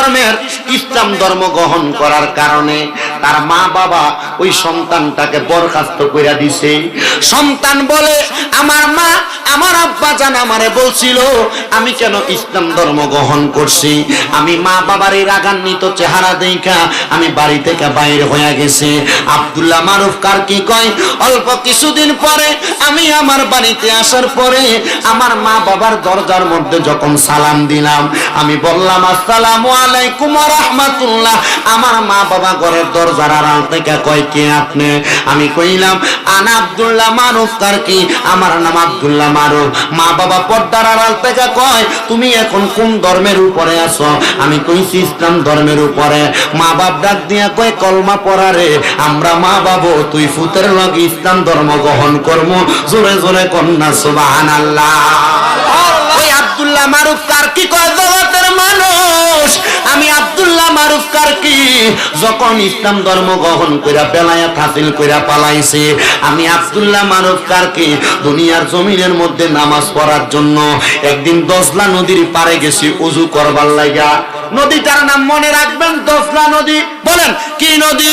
ধর্মের ইসলাম ধর্ম গ্রহণ করার কারণে তার মা বাবা ওই সন্তানটাকে বরখাস্ত করে দিছে। সন্তান বলে, আমার মা আমার আব্বা জান আমারে বলছিল আমি কেন ইসলাম ধর্ম গ্রহণ করছি, আমি মা বাবার এই রাগান্বিত চেহারা দেখা আমি বাড়ি থেকে বাইরে হয়ে গেছে। আব্দুল্লাহ মারুফ কারকি কয়, অল্প কিছুদিন পরে আমি আমার বাড়িতে আসার পরে আমার মা বাবার দরজার মধ্যে যখন সালাম দিলাম, আমি বললাম আসসালামু আলাইকুম ওয়া রাহমাতুল্লাহ। আমার মা বাবা ঘরের দরজার আড়াল থেকে কয়, কে আপনি? আমি কইলাম আনা আব্দুল্লাহ মারুফ কারকি, আমার নাম আব্দুল্লাহ মারুফ। মা বাবা পর্দার আড়াল থেকে কয়, তুমি এখন কোন ধর্মের উপরে আছো? আমি কইছি ইসলাম ধর্মের উপরে। মা বাপ ডাক দিয়া কয়, কলমা পড়ারে আমরা মা বাবা তুই ফুতের লগে ইসলাম ধর্ম গ্রহণ করবো। জোরে জোরে কন্যা সুবহানাল্লাহ। ওই আব্দুল্লাহ মারুফ কারকি কয়, জগতের মানুষ আমি আব্দুল্লাহ মারুফ কারকি যখন ইসলাম ধর্ম গ্রহণ কইরা বেলায়েত হাসিল কইরা পালাইছে, আমি আব্দুল্লাহ মারুফ কারকি দুনিয়ার জমিনের মধ্যে নামাজ পড়ার জন্য একদিন দজলা নদীর পারে গেছি ওযু করবার লাগা। নদীটার নাম মনে রাখবেন, দজলা নদী। বলেন কি নদী?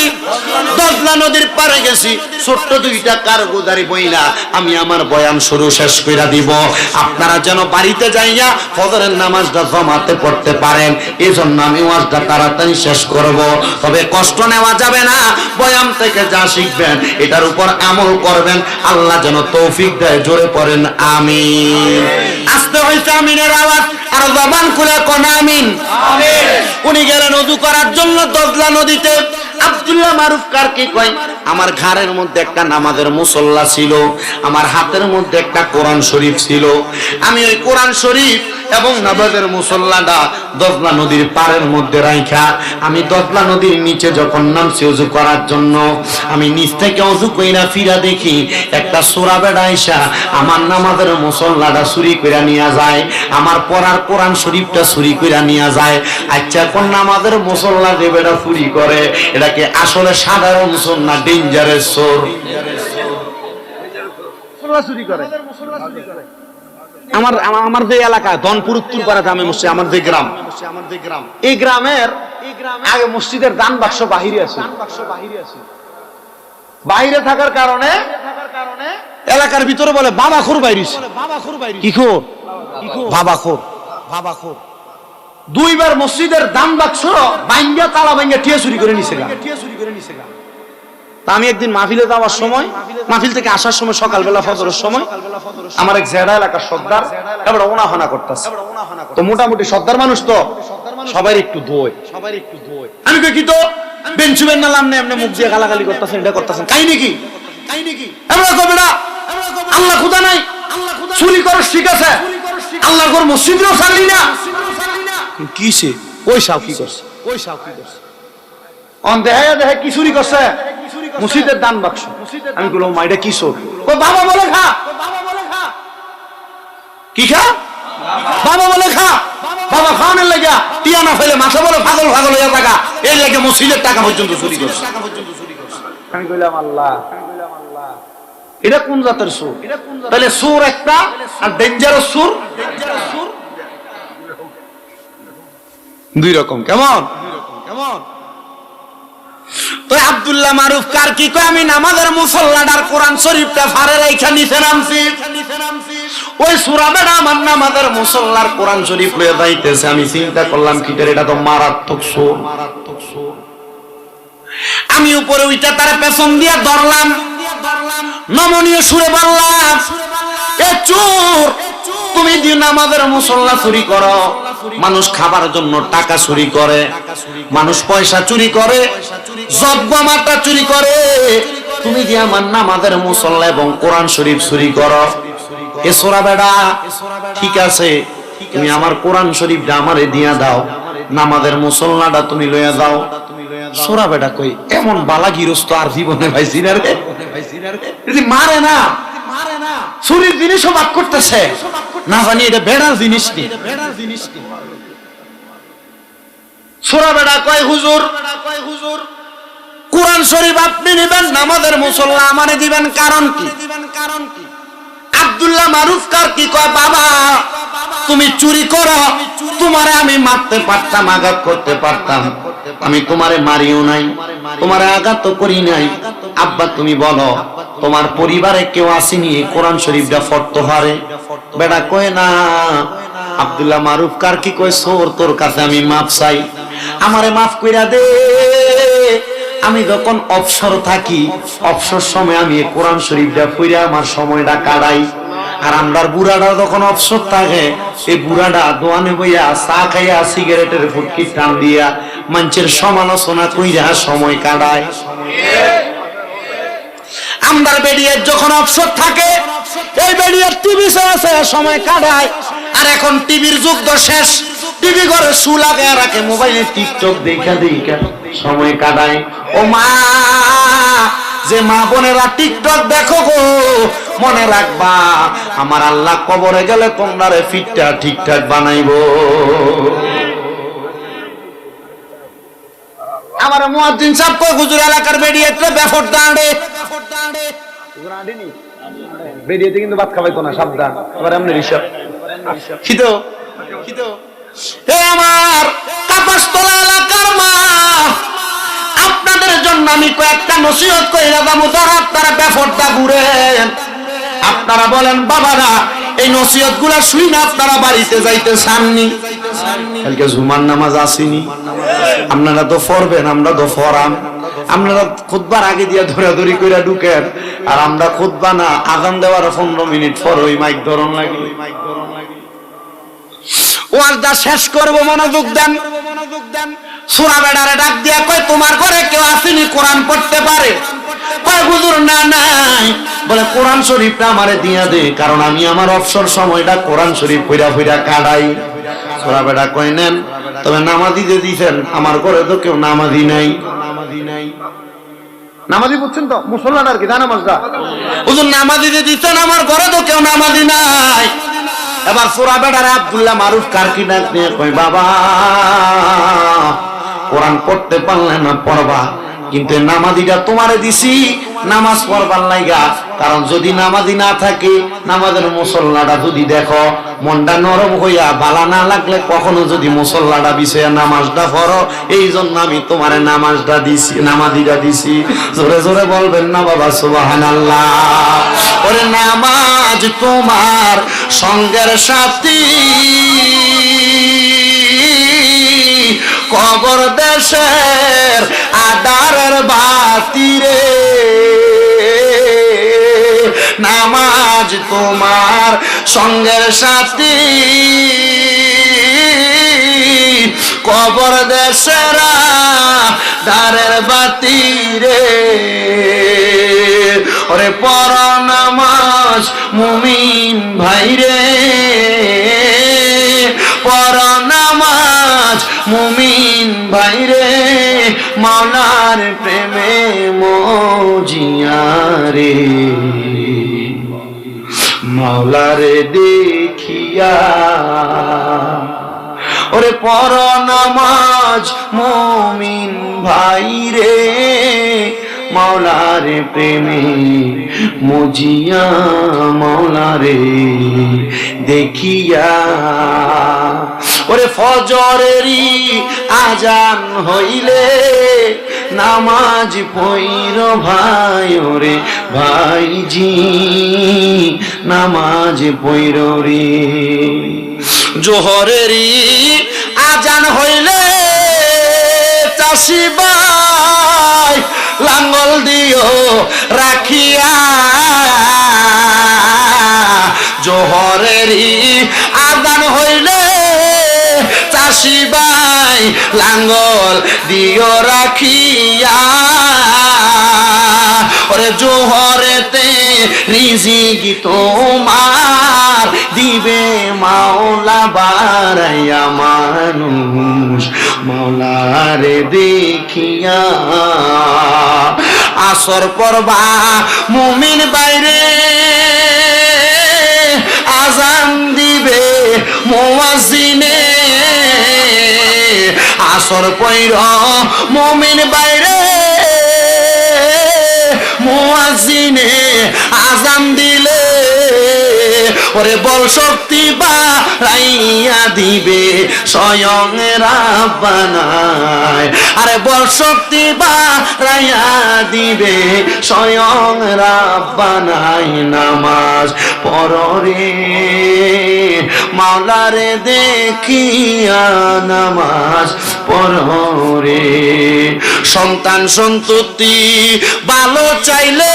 দজলা নদীর পারে গেছি। ছোট্ট দুইটা কারগুজারি বইলা আমি আমার বয়ান শুরু শেষ কইরা দিব, আপনারা যেন বাড়িতে যাইয়া ফজরের নামাজটা জমাতে পড়তে পারেন। এজন্য আমি ওয়াজটা তাড়াতাড়ি শেষ করব। তবে কষ্ট নেওয়া যাবে না, বয়ান থেকে যা শিখবেন এটার উপর আমল করবেন। আল্লাহ যেন তৌফিক দেয়। জোরে পড়েন আমিন। আসতে হইছে আমিনের আওয়াজ, আর জবান খুলে কোন আমিন। উনি গেলেন ওযু করার জন্য দজলা নদীতে। আব্দুল্লাহ মারুফ কারকি কয়, আমার ঘাড়ের মধ্যে একটা নামাজের মুসল্লা ছিল, আমার হাতের মধ্যে একটা কোরআন শরীফ ছিল। আমি ওই কোরআন শরীফ এবং নামাজের মুসল্লাটা দজলা নদীর পাড়ের মধ্যে রাইখা আমি দজলা নদীর নিচে যখন নামছি ওযু করার জন্য, আমি নিচ থেকে ওযু কইরা ফিরা দেখি একটা সোরা বেড়া আইসা আমার নামাজের মুসল্লাটা চুরি কইরা নিয়ে যায়, আমার পড়ার কোরআন শরীফটা চুরি কইরা নিয়ে যায়। আচ্ছা, কোন নামাজের মুসল্লা যে বেড়া চুরি করে, এটাকে আসলে সাধারণ চোর না ডেঞ্জারাস চোর? চুরি করে। আমার যে এলাকা ধনপুর উত্তরপাড়া জামে মসজিদ, আমার যে গ্রাম, এই গ্রামের আগে মসজিদের দান বাক্স বাহিরে আছে। বাহিরে থাকার কারণে এলাকার ভিতরে বলে বাবাখোর বাইরে। কি খোর? বাবাখোর। দুইবার মসজিদের দান বাক্স ভাঙ্গা তালা ভাঙ্গা টিয়া চুরি করে নিছে। তা আমি একদিন মাহফিলে যাওয়ার সময়, মাহফিল থেকে আসার সময় সকালবেলা ফজরের সময় আমার এক জেডা এলাকার সর্দার এবার ওনাহানা করতেছে। তো মোটামুটি সর্দার মানুষ তো সবাই একটু দোয়। আমি কই কি তো বেঞ্চুবেন না লামনে এমনি মুখ দিয়ে গালাগালি করতেছেন, এটা করতেছেন কাই নাকি? আমরা কবে না আল্লাহ খুদা নাই, চুরি করে ঠিক আছে, আল্লাহর ঘর মসজিদেও ছাড়লি না। কিসে ওই সাও কি করছে? অন দেহে কি চুরি করছে? মসজিদের দান বাক্স। আমি বললাম মা এটা কি চোর? ও বাবা বলে খা। কি খা? বাবা বলে খা। বাবা খাওয়ানোর লাগা টিয়া না ফেলে মাথা বলে পাগল হয়ে থাকা, এর লাগে মসজিদের টাকা পর্যন্ত চুরি করছে। আমি কইলাম আল্লাহ, এটা কোন জাতের চোর? তাহলে চোর একটা আর ডেঞ্জারাস চোর দুই রকম। কেমন? তো আব্দুল্লাহ মারুফ কারকি কয়, আমি নামাজের মুসল্লাটার কোরআন শরীফটা ফারে রাইখা নিচে নামছি। ওই সূরা বেড়া আমার নামাজের মুসল্লার কোরআন শরীফ লয়ে যাইতেছে। আমি চিন্তা করলাম কি এটা তো মারাত্মক চোর। আমি উপরে উইটা তার পেছন দিয়া ধরলাম, নমনীয় সুরে বললাম, এ চোর, তুমি যে নামাজের মুসল্লা চুরি করো, মানুষ খাবার জন্য টাকা চুরি করে, মানুষ পয়সা চুরি করে, জব্বমাটা চুরি করে, তুমি যে আমার নামাজের মুসল্লা এবং কোরআন শরীফ চুরি করো। এ সোরা বেড়া, ঠিক আছে তুমি আমার কোরআন শরীফটা আমারে দিয়া দাও, নামাজের মুসল্লাটা তুমি লইয়া যাও। সোরা বেড়া কই এমন বালা গিরস্ত আর জীবনে ভাইছি না রে, মারে না চুরির জিনিসও বাদ করতেছে না, জানি এটা বেড়ার জিনিস কি। সোরা বেড়া কয় হুজুর কোরআন শরীফ আপনি নেবেন, নামাজের মুসল্লা আমারে দিবেন, কারণ কি? আব্দুল্লাহ মারুফ কারকি কয়, বাবা তুমি চুরি করো, তোমারে আমি মারতে পারতাম, আঘাত করতে পারতাম, আমি তোমারে মারিও নাই, তোমারে আঘাত তো করি নাই। আব্বা তুমি বলো তোমার পরিবারে কেউ আসেনি কোরআন শরীফটা পড়তে পারে? বেটা কয় না। আব্দুল্লাহ মারুফ কার কি কয়, সোর তোর কাছে আমি মাফ চাই, আমারে মাফ কইরা দে। আমি যখন অবসর থাকি, অবসর সময় আমি কোরআন শরীফটা পড়ে আমার সময়টা কাটাই। আর আমরার বুড়াটা যখন অবসর থাকে, এই বুড়াটা দোয়ানে বইয়া চা খাইয়া সিগারেটের ফুটকি টান দিয়া মানুষের সমালোচনা কইরা সময় কাটায়। আমরার বেরিয়ার যখন অবসর থাকে, এই বেরিয়ার টিভি চালাছে সময় কাটায়। আর এখন টিভির যুগ তো শেষ, টিভি ঘরে শু লাগায় রাখে, মোবাইলে টিকটক দেখা দেখা সময় কাটায়। ও মা, যে মা বোনেরা টিকটক দেখো গো, মনে রাখবা আমার আল্লাহ কবরে গেলে তোমরা ফিটটা ঠিকঠাক বানাইবো। আমার মুয়াজ্জিন সাহেব কই হুজুর এলাকার বেরিয়েতে বেফট দাঁড়ে, বেরিয়েতে কিন্তু ভাত খাওয়াইতো না, সাবধান। এবার এমনি রিসাব খিতো খিতো। হে আমার কাপাসতলা এলাকার মা, আপনাদের জন্য আমি কয়েকটা নসিহত কইরা যাবো, যারা আপনারা বেফটটা ঘুরেন। আপনারা বলেন বাবারা, এই নসিহত গুলা শুই না আপনারা বাড়িতে যাইতে চাননি? কালকে জুমার নামাজ আসেনি, আপনারা তো পড়বেন, আমরা তো পড়াম। আপনারা খুতবার আগে দিয়া ধরাধরি কইরা ঢুকেন, আর আমরা খুতবা না আজান দেওয়ার 15 মিনিট পর ওই মাইক ধরন লাগে। ওয়াজটা শেষ করবো, মনোযোগ দেন। সূরা বেড়ারে ডাক দিয়া কয় তোমার ঘরে কেউ আসেনি কোরআন পড়তে পারে? কয় হুজুর না নাই। বলে কোরআন শরীফটা আমারে দিয়া দে, কারণ আমি আমার অবসর সময়টা কোরআন শরীফ পড়া পড়া কাটাই। সূরা বেড়া কয় নেন, তবে নামাজি যে দিছেন আমার ঘরে তো কেউ নামাজি নাই। নামাজি বুঝছেন তো, মুসলমান আর কি জানা নামাজটা। হুজুর নামাজি যে দিছেন আমার ঘরে তো কেউ নামাজি নাই। এবার সূরা বেড়ারে আব্দুল্লাহ মারুফ কার কি ডাক নিয়ে কয় বাবা, কোরআন পড়তে পারলে না পড়বা, কিন্তু নামাজিটা তোমারে দিছি নামাজ পড়বার লাইগা। কারণ যদি নামাজি না থাকে, নামাজের মুসল্লাটা যদি দেখো মনটা নরম হইয়া ভালো না লাগলে কখনো যদি মুসল্লাটা বিছাইয়া নামাজটা পড়ো, এই জন্য আমি তোমারে নামাজটা দিছি, নামাজিটা দিছি। জোরে জোরে বলবেন না বাবা সুবহানাল্লাহ। ওরে নামাজ তোমার সঙ্গের সাথী, কবর দেশের আদারের বাতি রে। নামাজ তোমার সঙ্গের সাথী, কবর দেশের আদারের বাতি রে। ওরে পড়ো নামাজ মুমিন ভাই রে, পড়ো নামাজ মুমিন ভাই রে। মাওলার প্রেমে মজিয়া রে, মাওলারে দেখিয়া। ওরে পড়ো নামাজ মুমিন ভাই রে, মাওলারে প্রেমে মজিয়া, মাওলারে দেখিয়া। ওরে ফজরেরই আজান হইলে নামাজ পইর ভাই, ওরে ভাইজি নামাজ পইর রে। জোহরেরই আজান হইলে চাষি ভাই লাঙ্গল দিও রাখিয়া। জোহরেরই আজান হইলে চাষি ভাই লাঙ্গল দিও রাখিয়া। ওরে জোহরেতে রিজিক তোমার দিবে মাওলা বারাইয়া, মানুষ মাওলারে দেখিয়া। আসর পড়বা মুমিন বাইরে, আজান দিবে মুয়াজ্জিনে। আসর পইর মুমিন বাইরে, মুয়াজ্জিনে আজান দিলে ওরে বল শক্তি বাড়াইয়া দিবে স্বয়ং রাব্বানা। আরে বল শক্তি বাড়াইয়া দিবে স্বয়ং রাব্বানা। নামাজ পড়রে মাওলারে দেখিয়া নামাজ পড়রে। সন্তান সন্ততি ভালো চাইলে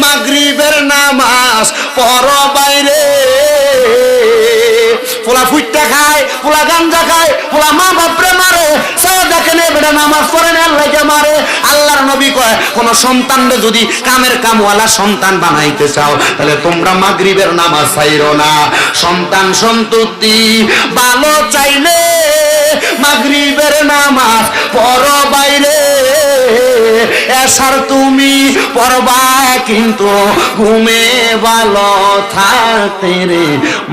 মাগরিবের নামাজ পড় বাইরে। পোলা ফুটটা খায়, পোলা গাঞ্জা খায়, পোলা মা বাপরে মারে, দেখেন বেটা নামাজ পড়ে না আল্লাহকে মারে। আল্লাহর নবী কয় কোন সন্তানরে যদি কামের কামওয়ালা সন্তান বানাইতে চাও তাহলে তোমরা মাগরিবের নামাজ ছাইরো না। সন্তান সন্ততি ভালো চাইলে মাগরিবের নামাজ পড়ো বাইরে। এসার তুমি পড়বা কিন্তু ঘুমে ভালো থাকতে রে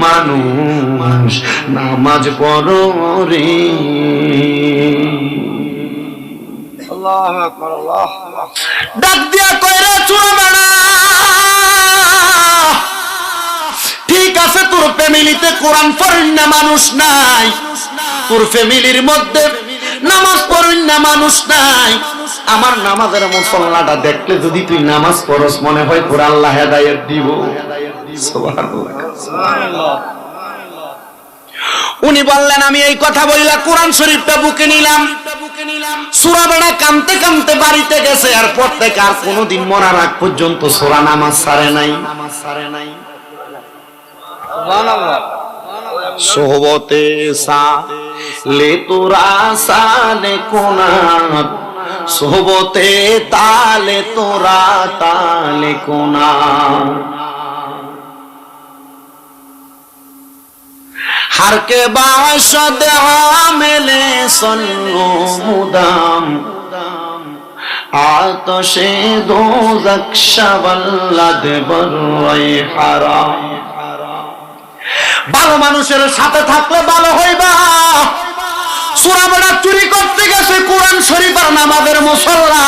মানুষ নামাজ পড়ো রে। ডাক দিয়া কইরা চুরা বাড়া, ঠিক আছে তোর ফ্যামিলিতে কোরআন পড়েন না মানুষ নাই, তোর ফ্যামিলির মধ্যে নামাজ পড়েন না মানুষ নাই। আমার নামাজের মুসল্লাটা দেখলে যদি তুই নামাজ পড়স মনে হয় তোর আল্লাহ হেদায়েত দিব। সুবহানাল্লাহ। উনি বললেন আমি এই কথা বললা কোরআন শরীফটা বুকে নিলাম। সূরা বেড়া কামতে কামতে বাড়িতে গেছে, আর পড়তে কার কোনোদিন মরার আগ পর্যন্ত সূরা নামাজ ছাড়ে নাই। সুবহানাল্লাহ। সোহবতে সালে তোরা সালে কোনাত, সোহবতে তালে তোরা তালে কোনাত। हर के बाशद आमिले सल्लो मुदाम आतशे दोज़ख शवल्लद बर्रे हराम। ভালো মানুষের সাথে থাকলে ভালো হইবা। সূরা বেড়া চুরি করতে গেছে কোরআন শরীফ আর নামাজের মুসল্লা।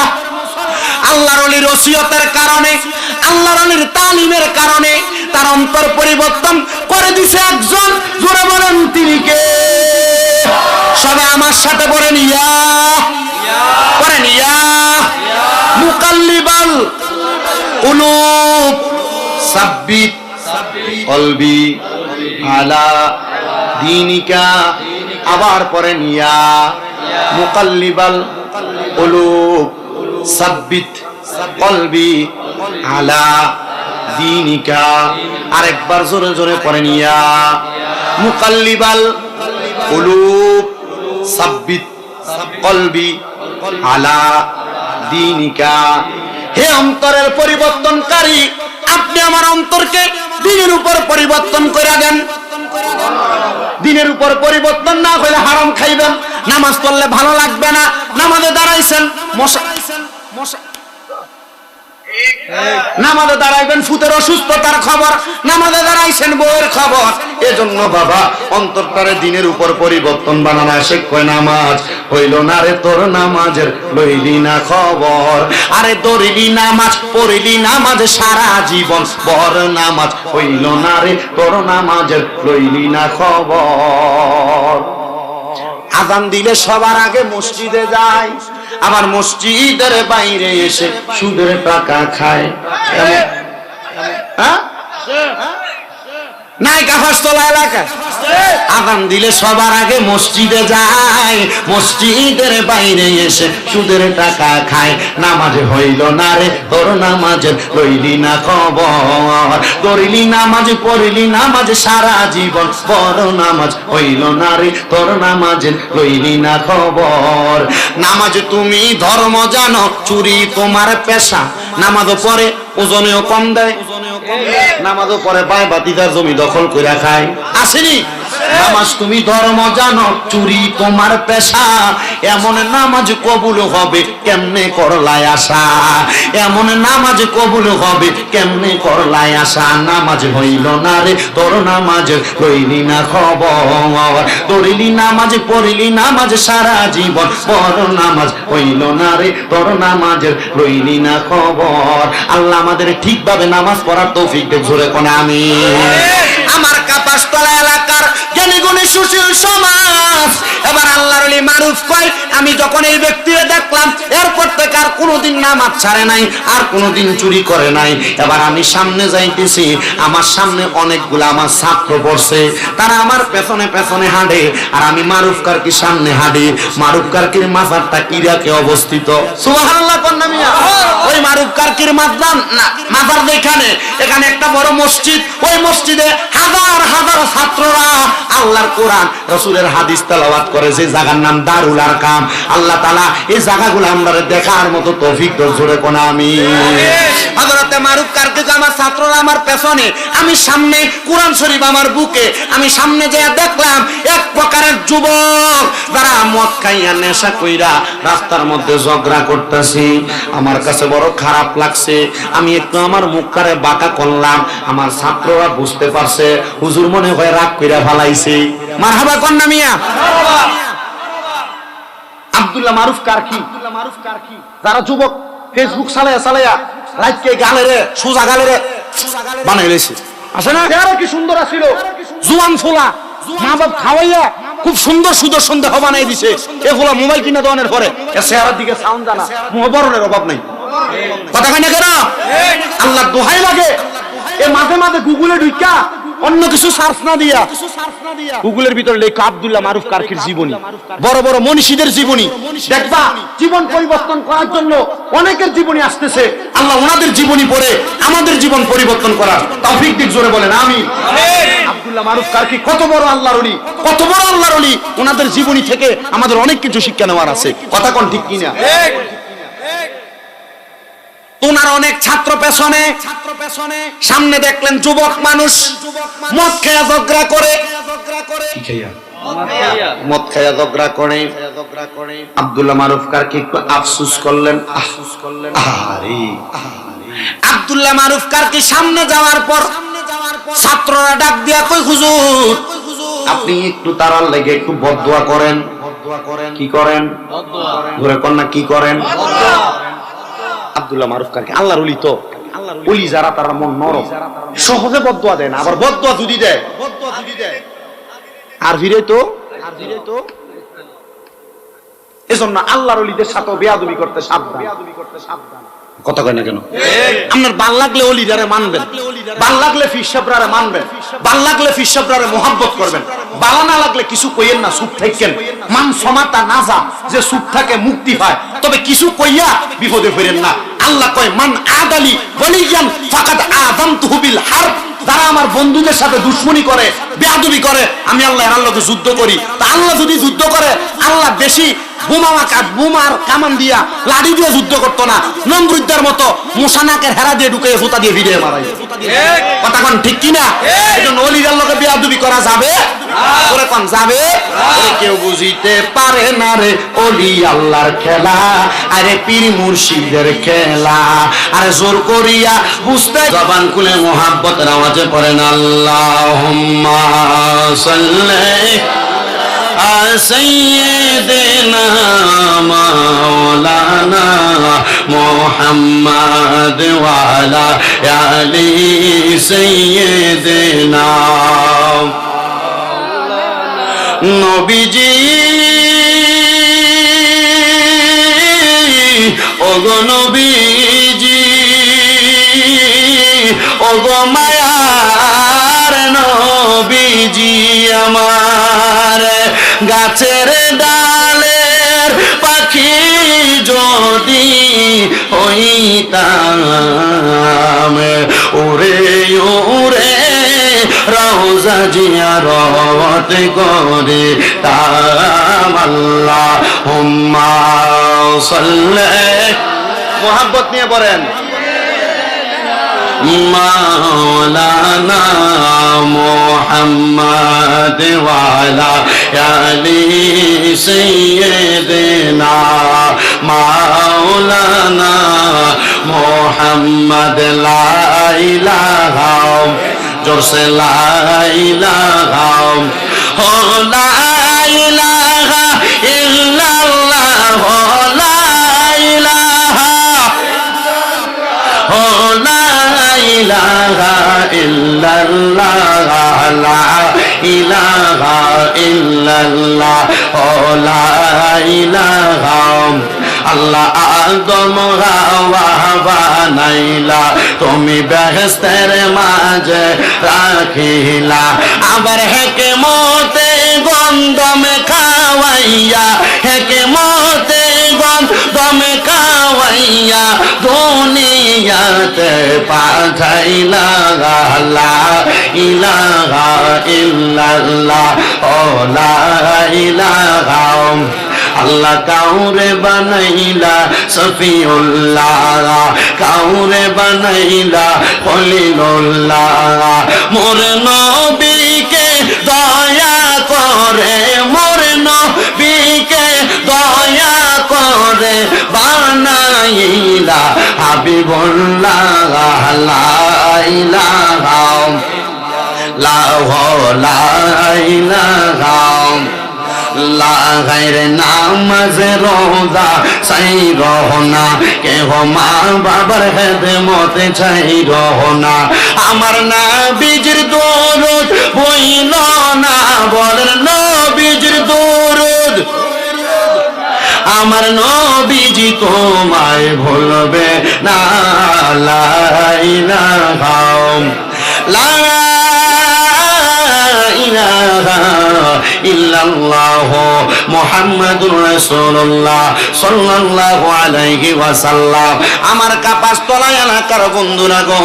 আল্লাহর ওলির ওসিয়তের কারণে, আল্লাহর ওলির তালিমের কারণে তার অন্তর পরিবর্তন করে দিছে একজন। জোরে বলেন তিনি কে? সবাই আমার সাথে বলেন ইয়া, বলেন ইয়া। মুকাল্লিবাল কুলুব সাব্বিত কলবি আলা দীনিকা। আবার পড়েন ইয়া মুকাল্লিবাল কুলুব সাব্বিত কলবি আলা দীনিকা। আরেকবার জোরে জোরে পড়েন ইয়া মুকাল্লিবাল কুলুব সাব্বিত কলবি আলা দীনিকা। হে অন্তরের পরিবর্তনকারী, আপনি আমার অন্তরকে দিনের উপর পরিবর্তন করে দেন। দিনের উপর পরিবর্তন না হলে হারাম খাইবেন, নামাজ পড়লে ভালো লাগবে না। নামাজে দাঁড়াইছেন মশা, নামাজে দাঁড়াইবেন ফুতের অসুস্থতার খবর, নামাজে দাঁড়াইছেন বউয়ের খবর। এজন্য বাবা অন্তরটারে দিনের উপর পরিবর্তন বানানো শেখ। কয় নামাজ হইল না রে তোর নামাজের লইলি না খবর। আরে দরিলি নামাজ পড়িলি নামাজ সারা জীবন, বর নামাজ হইল না রে তোর নামাজের লইলি না খবর। আযান দিলে সবার আগে মসজিদে যায়, আবার মসজিদের বাইরে এসে সুদের টাকা খায়। নায়িকা হস্তলা এলাকা আযান দিলে সবার আগে মসজিদে যায়, মসজিদের বাইরে এসে সুদের টাকা খায়। নামাজে হইল না রে তোর নামাজের লইলি না খবর। দরিলি নামাজ পড়িলি নামাজ সারা জীবন, বড় নামাজ হইল না রে তোর নামাজের লইলি না খবর। নামাজ তুমি ধর্ম জানো, চুরি তোমার পেশা। নামাজও পড়ে ওজনেও কম দেয়, নামাজও পড়ে পায় বাতিদার জমি দখল করে খায়। আসেনি? নামাজ তুমি ধর্ম জানো, চুরি তোমার পেশা। এমন নামাজ কবুল হবে কেমনে করলাই আশা, এমন নামাজ কবুল হবে কেমনে করলাই আশা। নামাজ হইল না রে তোর নামাজ লইলি না খবর, তোরলি নামাজ পড়িলি নামাজ সারা জীবন, পড় নামাজ হইল না রে তোর নামাজ লইলি না খবর। আল্লাহ আমাদের ঠিকভাবে নামাজ পড়ার তৌফিক দেন, জোরে কোন আমিন। আমার কাপাসতলা এলাকার জ্ঞানী গুণী সুশীল সমাজ, এবার আল্লাহর ওলি মারুফ কয় আমি যখন এই ব্যক্তিকে দেখলাম এরপর থেকে আর কোনোদিন নামাজ ছাড়ে নাই, আর কোনোদিন চুরি করে নাই। এবার আমি সামনে যাইতেছি, আমার সামনে অনেকগুলো আমার ছাত্র পড়ছে, তারা আমার পেছনে পেছনে হাঁটে, আর আমি মারুফ কারকির সামনে হাঁটি। মারুফ কারকির মাজারটা ইরাকে অবস্থিত, সুবহানাল্লাহ কন্যা মিয়া। ওই মারুফ কারকির মাজার এখানে একটা বড় মসজিদ, ওই মসজিদে হাজার হাজার ছাত্ররা আল্লাহর কোরআন রাসূলের হাদিস তেলাওয়াত করে, যে জায়গার নাম দারুল আরকাম। আল্লাহ তাআলা এই জায়গাগুলো আমরা দেখার মতো তৌফিক দান, জোরে কোন আমিন। হযরতে মারুফ কারকি আমার ছাত্ররা আমার পেছনে, আমি সামনে, কোরআন শরীফ আমার বুকে। আমি সামনে যেয়ে দেখলাম এক প্রকারের যুবক যারা মদ খাইয়া নেশা কইরা রাস্তার মধ্যে ঝগড়া করতেছে। আমার কাছে বড় খারাপ লাগছে, আমি একটু আমার মুখটারে বাঁকা করলাম। আমার ছাত্ররা বুঝতে পারছে হুজুর মনে হয় রাগ কইরা ফালাইছে। মারহাবা কন্যা মিয়া। আব্দুল্লাহ মারুফ কারকি, যারা যুবক ফেসবুক চালায়া রাতকে গালে রে সোজা গালে রে বানাই লইছে, আছে না? চেহারা কি সুন্দর আছিল, জুয়ান ফোলা, মা বাপ খাওয়াইয়া খুব সুন্দর সুদর্শন দেহ বানাই দিছে। এগুলা মোবাইল কিনা দেওয়ানোর পরে এর চেহারার দিকে সাউন্ড জানা, মুহবরণের অভাব নাই। কথা কয় না কেন? আল্লাহ দোহাই লাগে, এ মাঝে মাঝে গুগলে ঢুকা অন্য কিছু সার্চ না দিয়া গুগলের ভিতরে লেখা আব্দুল্লাহ মারুফ কারকির জীবনী, বড় বড় মনীষীদের জীবনী দেখবা। জীবন পরিবর্তন করার জন্য অনেকের জীবনী আসতেছে, আল্লাহ ওনাদের জীবনী পড়ে আমাদের জীবন পরিবর্তন করার তৌফিক দিক, জোরে বলেন আমিন। আব্দুল্লাহ মারুফ কারকি কত বড় আল্লাহর ওলি, কত বড় আল্লাহর ওলি, ওনাদের জীবনী থেকে আমাদের অনেক কিছু শিক্ষা নেওয়ার আছে। কথা কোন ঠিক কিনা? ওনার অনেক ছাত্র পেছনে, সামনে দেখলেন যুবক মানুষ মদ খেয়া ঝগড়া করে, মদ খেয়া ঝগড়া করে। আব্দুল্লাহ মারুফ কারকি একটু আফসোস করলেন, আব্দুল্লাহ মারুফ কারকি সামনে যাওয়ার পর ছাত্ররা ডাক দিয়া কই হুজুর আপনি একটু তারার লেগে একটু বদদোয়া করেন। কি করেন? ঘুরে কন্যা কি করেন? আব্দুল্লাহ মারুফ কারকি আল্লাহর ওলি, তো ওলি যারা তারা মন নরম, সহজে বদদোয়া দেয় না, আবার বদদোয়া যদি দেয় আর ভিড়ে তো এজন্য আল্লাহর ওলিদের সাথে বেয়াদবি করতে সাবধান। কথা কয় না কেন? আপনার ভাল লাগলে ওলিদারে মানবেন, ভাল লাগলে ফিরসাবরারে মানবেন, ভাল লাগলে ফিরসাবরারে মোহাব্বত করবেন, ভালো না লাগলে কিছু কইেন না, চুপ থাকেন। মান সমাতা নাজা, যে চুপ থাকে মুক্তি পায়, তবে কিছু কইয়া বিপদে ফিরেন না। আল্লাহ কয় মান আদালি ওয়ালিয়ান ফাকাদ আযামতুহু বিল হারব, যারা আমার বন্ধুদের সাথে দুশমনি করে, বেয়াদবি করে, আমি আল্লাহ এর লগে যুদ্ধ করি। তা আল্লাহ যদি যুদ্ধ করে, আল্লাহ বেশি বোমার কামান দিয়া লাঠি দিয়ে যুদ্ধ করতো না, নমরুদের মতো মুসানাকের হেরা দিয়ে ঢুকে জুতা দিয়ে ভিড়ে মারাই। কথা কোন ঠিক কিনা? এজন্য ওলিদের লগে বেয়াদবি করা যাবে? ওরে কোন যাবে? কেউ বুঝিতে পারে না রে ওলি আল্লাহর খেলা, আরে পীর মুর্শিদের খেলা, আরে জোর করিয়া বুঝতে জবান খুলে মোহাব্বতের আওয়াজে পড়েন আল্লাহুম্মা সাল্লি سيدنا مولانا محمد وعلى آل سيدنا নবীজি ওগো নবীজি ওগো মায়ার নবীজি আমার গাছের ডালের পাখি যদি হইতাম উড়ে উড়ে রওজা জিয়ারত করে তাম আল্লাহুম্মা সাল্লি। মোহাব্বত নিয়ে পড়েন মাওলানা মুহাম্মদ ওয়ালা আলি সাইয়্যিদিনা মাওলানা মুহাম্মদ লা ইলাহা জোরসে লা ইলাহা ও লা ইলাহা ইল্লাল্লাহ লা ইলাহা ও লা ইলাহা ইল্লাল্লাহ লা ইলাহা ইল্লাল্লাহ ও লা ইলাহা আল্লাহ আদম হাওয়া বানাইলা তুমি বেহেশতের মাঝে রাখিলা আবার হিকমতে গন্ধম খাওয়াইয়া হিকমতে গন্ধম খাওয়াইয়া দুনিয়াতে পাঠাইলা লা ইলাহা ইল্লাল্লাহ ও লা ইলাহা আল্লাহ কাউরে বানাইলা সফিউল্লাহ কাউরে বানাইলা খলিলুল্লাহ মোর নবীকে দয়া করে মোর নবীকে দয়া করে বানাইলা হাবিবুল্লাহ লা ইলাহা লা ইলাহা লা গায়রে নামাজ রোজা সাই রহনা কে হো মা বাবার খেদমত চাই রহনা আমার নবীজির দরুদ বইল না বলেন নবীজির দরুদ আমার নবীজি তোমায় ভুলবে না লা ইলাহা লা ইলাহা ইল্লাল্লাহ মুহাম্মাদুর রাসূলুল্লাহ সাল্লাল্লাহু আলাইহি ওয়াসাল্লাম আমার কাপাসতলা এলাকার বন্ধুরা গো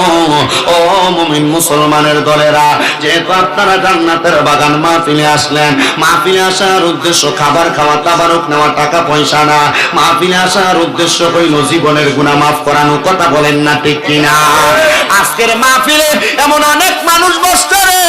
ও মুমিন মুসলমানের দলেরা যেহেতু আপনারা জান্নাতের বাগান মাহফিলে আসলেন মাহফিলে আসার উদ্দেশ্য খাবার খাওয়া তাবারক নেওয়া টাকা পয়সা না মাহফিলে আসার উদ্দেশ্য হইল জীবনের গুনাহ মাফ করানো কথা বলেন না ঠিক কিনা আজকের মাহফিলে এমন অনেক মানুষ বসছে রে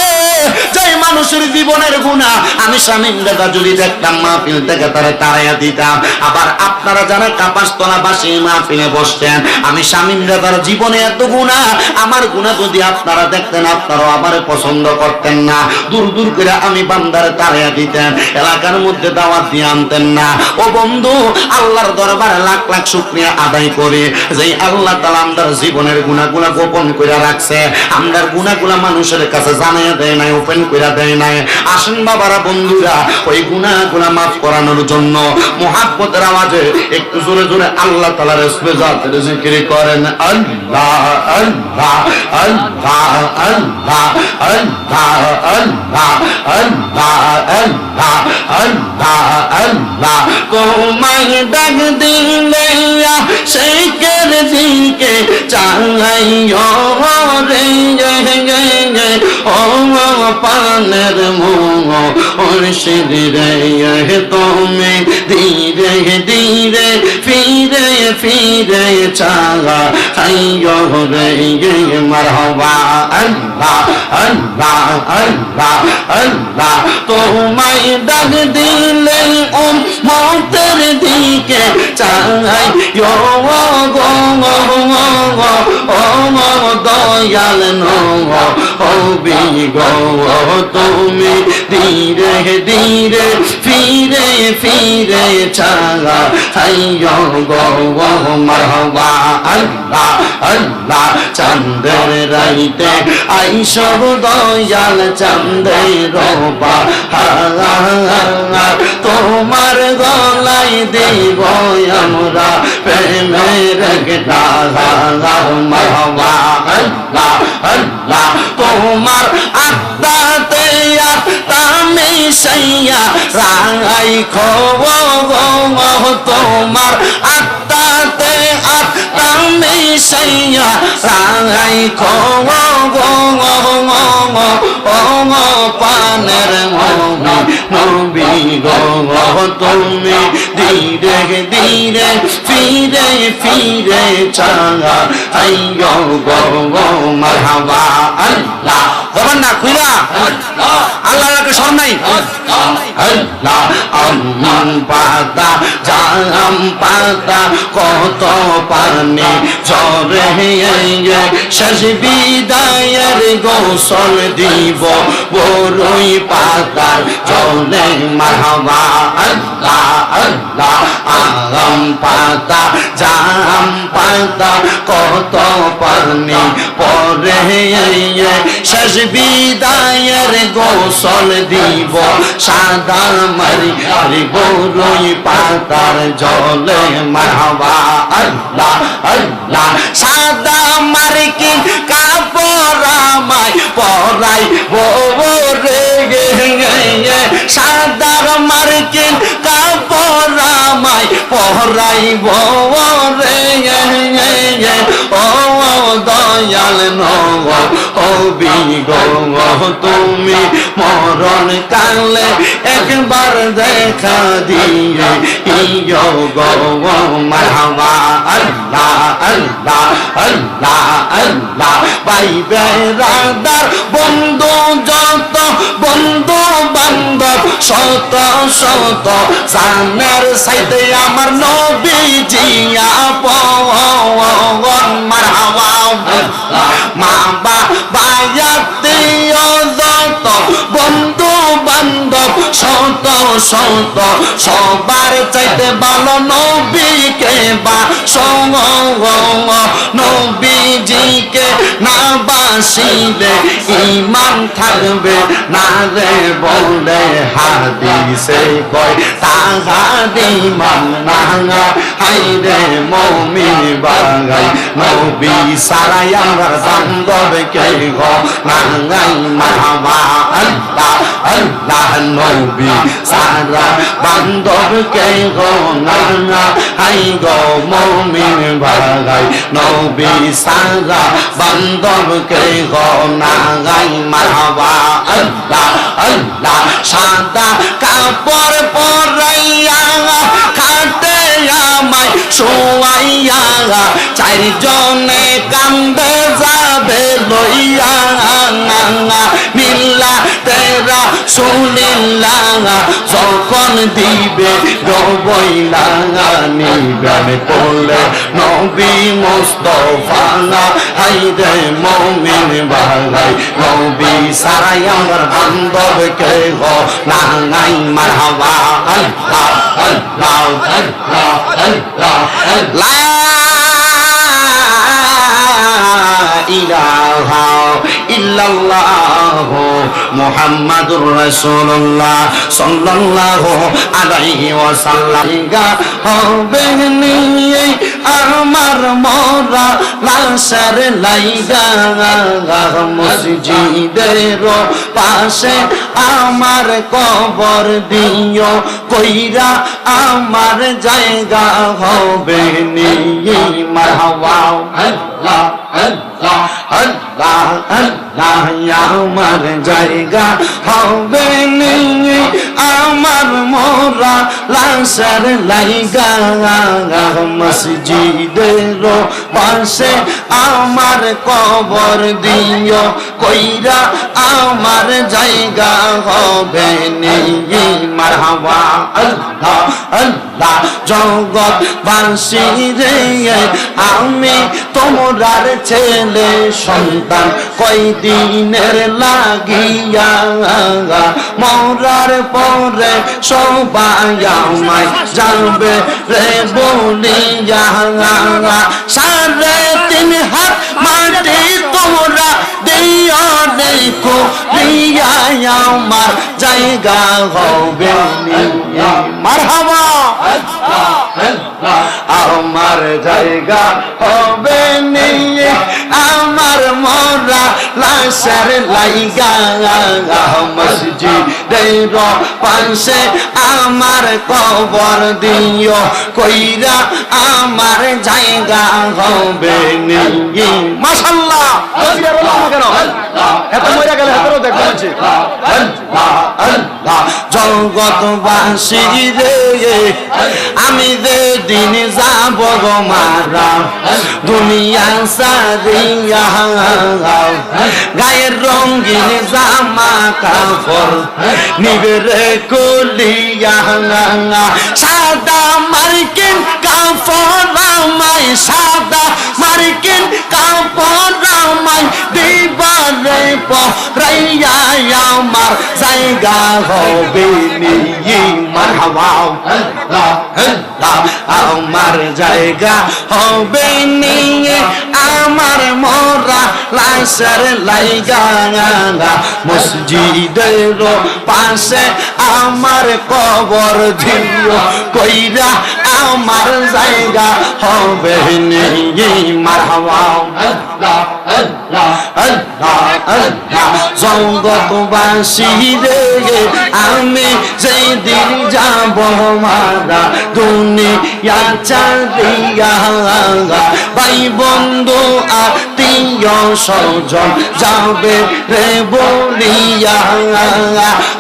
যেই মানুষের জীবনের গুনাহ আমি শামীম দাদা যদি দেখতাম মাহফিল থেকে তারা তাড়াইয়া দিতাম আবার আপনারা যারা কাপাসতলা বাসী মাহফিলে বসতেন আমি শামীম দাদার জীবনে এত গুনাহ আমার গুনাহ যদি আপনারা দেখতেন আপনারাও আমারে পছন্দ করতেন না দূর দূর করে আমি বান্দারে তাড়াইয়া দিতেন এলাকার মধ্যে দাওয়াত দিয়ে আনতেন না ও বন্ধু আল্লাহর দরবারে লাখ লাখ শুকরিয়া আদায় করে যেই আল্লাহ তাআলা আমাদের জীবনের গুনাহগুলো গোপন করে রাখছে আমাদের গুনাহগুলো মানুষের কাছে জানাইয়া দেয় নাই ওপেন করে দেয় নাই আসেন বাবারা বন্ধুরা ওই গুনাহগুলো মাফ করানোর জন্য মুহাব্বতের আওয়াজে একটু জোরে জোরে আল্লাহ তাআলার ইসমে জাতের জিকির করেন আল্লাহ আল্লাহ আল্লাহ আল্লাহ আল্লাহ আল্লাহ আল্লাহ আল্লাহ আল্লাহ আল্লাহ তোমায় ডাক দিলে শেখের দিকে চালাইও রে ও পানের মুহ মুর্শিদ রে তুমি ধীরে ধীরে ফিরে ফিরে চালা আইয়ো রে মারহাবা আল্লাহ আল্লাহ আল্লাহ আল্লাহ তোমায় ডাক দিলে উম্মতের দিকে চালাইও গো ও দয়াল নবী গো তুমি ধীরে ধীরে ফিরে ফিরে চালা আইয়ো গো মারহাবা আল্লাহ আল্লাহ চাঁদের রাইতে আইসো দয়াল চাঁদের রবা তোমার গলায় দেব আমরা প্রেমের গেলা মারহাবা আল্লাহ আল্লাহ তোমার আত্মাতে আত্মা মিশাইয়া রাখো তোমার আত্মাতে আত্মা মিশাইয়া রাখো পানের নবী গো তুমি ধীরে ধীরে ফিরে ফিরে চাই গো মারহাবা আল্লাহ বলেন না খুইলা আল্লাহকে শরণ নাই আল্লাহ আম পাতা জাম পাতা কত পানি ঝরে শেষ বিদায়ের গোসল দিব বড়ই পাতার জলে মারহাবা আল্লাহ আল্লাহ আম পাতা জাম পাতা কত পানি পরে শেষ বিদায়ের গোসল দিব সাদা মারি বড়ই পাতার জলে মারহাবা আল্লাহ আল্লাহ সাদা মারি কি কাপড় আমায় পরাই রে সাদা মারি কি কাপড় আমায় পরাই রে ও দয়াল ও বিগো তুমি মরণ কালে একবার দেখা দিয়ে ইয়ো গো মারহাবা আল্লাহ আল্লাহ আল্লাহ আল্লাহ পাইবে রাদার বন্ধু যত বন্ধু বান্ধব শত শত জানের সাইতে আমার নবীজি আপন মারহাবা মা বাবা আত্মীয় যত বন্ধু বান্ধব শত শত সবার চাইতে ভালো নবীকে বা নবীজিকে না বাসিলে ঈমান থাকবে না রে বলে হাদিসে কয় তাহারি মান না হাইরে মুমিন বাগাই নবী সারাই আমরা বান্ধব কে গো নাঙ্গাই মারহাবা আল্লাহ আল্লাহ নবী সারা বান্ধব কে গো নাঙ্গা হাই গো মুমিন বাগাই নবী সারা বান্ধব কে গো নাঙ্গাই মারহাবা আল্লাহ আল্লাহ সাদা কাপড় পরাইয়া খাটে আমায় শোয়াইয়া চারজনে কান্দে যাবে লইয়া মিল্লা তেরা শুনিল্লা যখন দিবে রবইলা নিবেন পড়লে নবী মুস্তাফা হাইরে মুমিন ভাই নবী সারাই আমার বান্ধব কে গো নাই মারহাবা আল্লাহ আল্লাহ আল্লাহ আল্লাহ লা ইলাহা ইল্লাল্লাহ মুহাম্মাদুর রাসূলুল্লাহ সাল্লাল্লাহু আলাইহি ওয়াসাল্লাম হবে নিয়ে আমার মোরা লাশের লাইগা মসজিদের পাশে আমার কবর দিও কইরা আমার জায়গা হবে নিয়ে মারহাবা আল্লাহ আল্লাহ আল্লাহ আল্লাহ আমার জায়গা হবে নিয়ে আমার মোরা লাশের লাইগা মসজিদের পাশে আমার কবর দিও কইরা আমার জায়গা হবে নিয়ে মারহাবা আল্লাহ আল্লাহ জগৎ বাসী রে আমি তোমরার ছেলে সন্তান কয়দিনের লাগিয়া মরার পরে সবাই আমায় যাবে রে বলিয়া 3.5 হাত মাটি তোমরা দিও দেখো রিয়া আমার জায়গা হবে মারহাবা আমার জায়গা হবে নিয়ে আমার মোরা লাশের লাইগা মসজিদের পাশে আমার কবর দিও কইরা আমার জায়গা হবে নিয়ে মাশাআল্লাহ এত মজা গেল এত দেখছি জগৎবাসী রে আমি যেদিন যাব গো মারা দুনিয়া সারিয়া গায়ের রঙিন জামা কাপড় নিবে রে কলিয়া সাদা মার্কিন কাপড় আমায় সাদা মার্কিন কাপড় আমায় দিবারে পরাইয়া আমার জায়গা হবে নিয়ে মারহাবা আমার জায়গা হবে নিয়ে আমার মোরা লাশের লাইগা মসজিদের পাশে আমার কবর দিও কইরা আমার জায়গা হবে নিয়ে মারহাবা জগৎবাসী রে আমি যেই দিন যাব মারা দুনিয়া চাঁদিয়া ভাই বন্ধু আত্মীয় স্বজন যাবে রে বলিয়া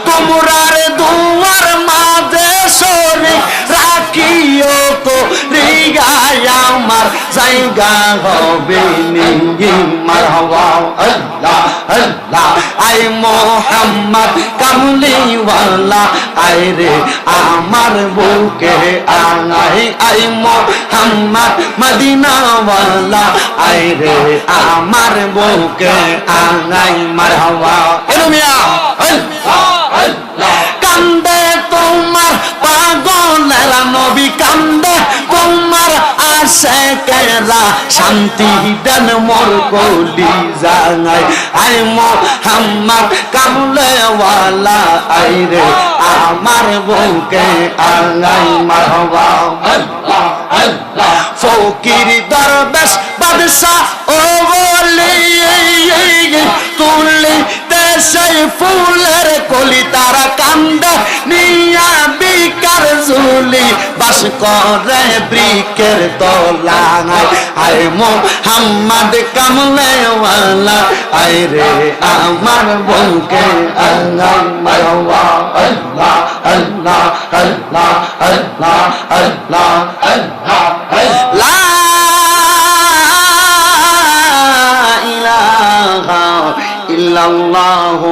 তোমরা রে দুয়ার মাঝে সরে রাখিও তো রিগায় আমার জায়গা হবে নিয়ে মারহাবা আল্লাহ আল্লাহ আই মোহাম্মদ কামলিওয়ালা আই রে আমার বুকে আনাই আই মোহাম্মদ মদিনাওয়ালা আই রে আমার বুকে আনাই মারহাবা এলো মিয়া আল্লাহ আল্লাহ কান্দে তোমার পাগলের নবী কান্দে তোমার আশিকেরা শান্তি দেন মোর কলি জানাই আই মোহাম্মদ কামলেওয়ালা আই রে আমার বুকে আনাই মারহাবা আল্লাহ আল্লাহ ফকির দরবেশ বাদশা ও বলি তুলি দেশে ফুলের কলি তারা কান্দে নিয়া বিকার ঝুলি বাস করে বৃক্ষের তলায় আই মোহাম্মদ কামলেওয়ালা আই রে আমার বুকে আনাই মারহাবা আল্লাহ আল্লাহ আল্লাহ আল্লাহ আল্লাহ আল্লাহ লা ইলাহা ইল্লাল্লাহু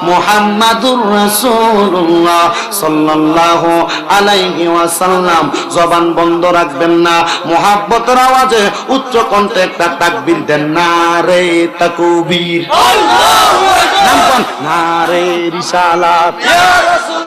মুহাম্মাদুর রাসূলুল্লাহ সাল্লাল্লাহু আলাইহি ওয়াসাল্লাম জবান বন্ধ রাখবেন না মুহাব্বতের আওয়াজে উচ্চ কণ্ঠে একটা তাকবীর দেন নারে তাকবীর আল্লাহু আকবার নারে রিসালাত ইয়া রাসূল